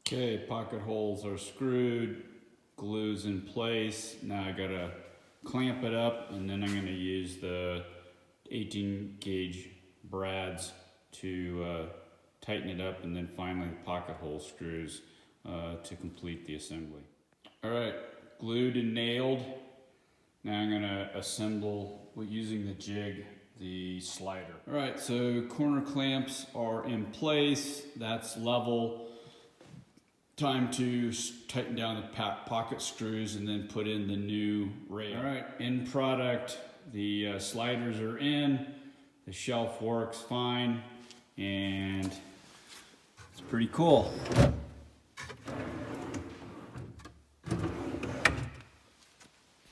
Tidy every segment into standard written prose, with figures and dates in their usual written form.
Okay, pocket holes are screwed, glue's in place. Now I gotta clamp it up, and then I'm gonna use the 18 gauge brads to tighten it up, and then finally the pocket hole screws to complete the assembly. All right, glued and nailed. Now I'm gonna assemble using the jig, the slider. All right, so corner clamps are in place. That's level. Time to tighten down the pocket screws and then put in the new rail. All right, end product, the sliders are in, the shelf works fine, and it's pretty cool.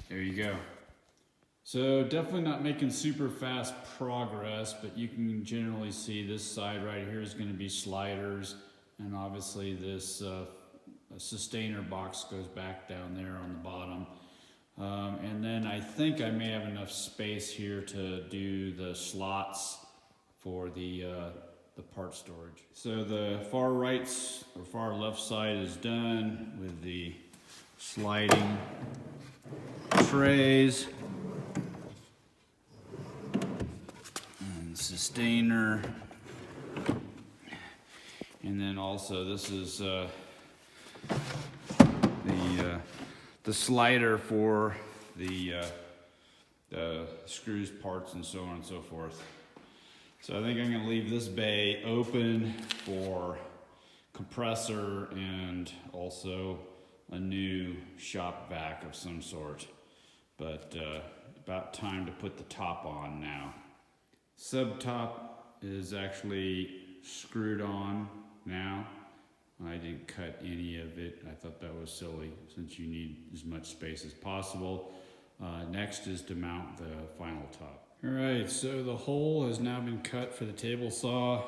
There you go. So definitely not making super fast progress, but you can generally see this side right here is going to be sliders. And obviously this sustainer box goes back down there on the bottom. And then I think I may have enough space here to do the slots for the part storage. So the far right or far left side is done with the sliding trays. And sustainer. And then also this is the slider for the screws, parts, and so on and so forth. So I think I'm going to leave this bay open for compressor and also a new shop vac of some sort. But about time to put the top on now. Sub top is actually screwed on now. I didn't cut any of it. I thought that was silly since you need as much space as possible. Next is to mount the final top. All right, so the hole has now been cut for the table saw,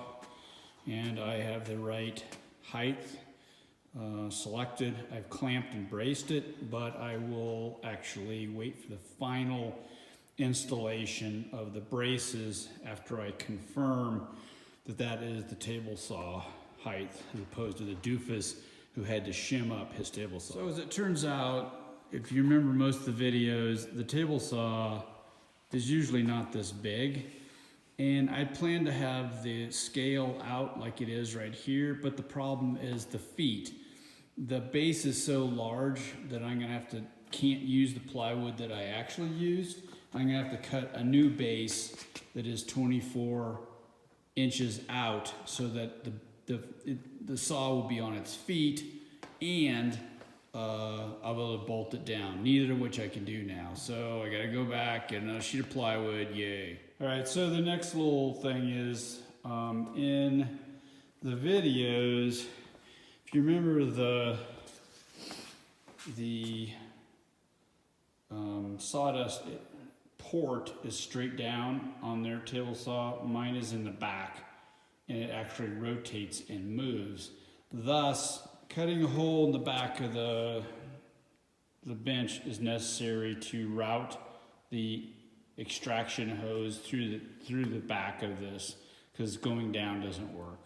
and I have the right height selected. I've clamped and braced it, but I will actually wait for the final installation of the braces after I confirm that that is the table saw height, as opposed to the doofus who had to shim up his table saw. So as it turns out, if you remember most of the videos, the table saw is usually not this big. And I plan to have the scale out like it is right here, but the problem is the feet. The base is so large that I'm gonna can't use the plywood that I actually used. I'm gonna have to cut a new base that is 24 inches out so that the saw will be on its feet, and I'll be able to bolt it down, neither of which I can do now. So I gotta go back, get another sheet of plywood, yay. All right, so the next little thing is, in the videos, if you remember the sawdust port is straight down on their table saw, mine is in the back, and it actually rotates and moves. Thus, cutting a hole in the back of the bench is necessary to route the extraction hose through the back of this, because going down doesn't work.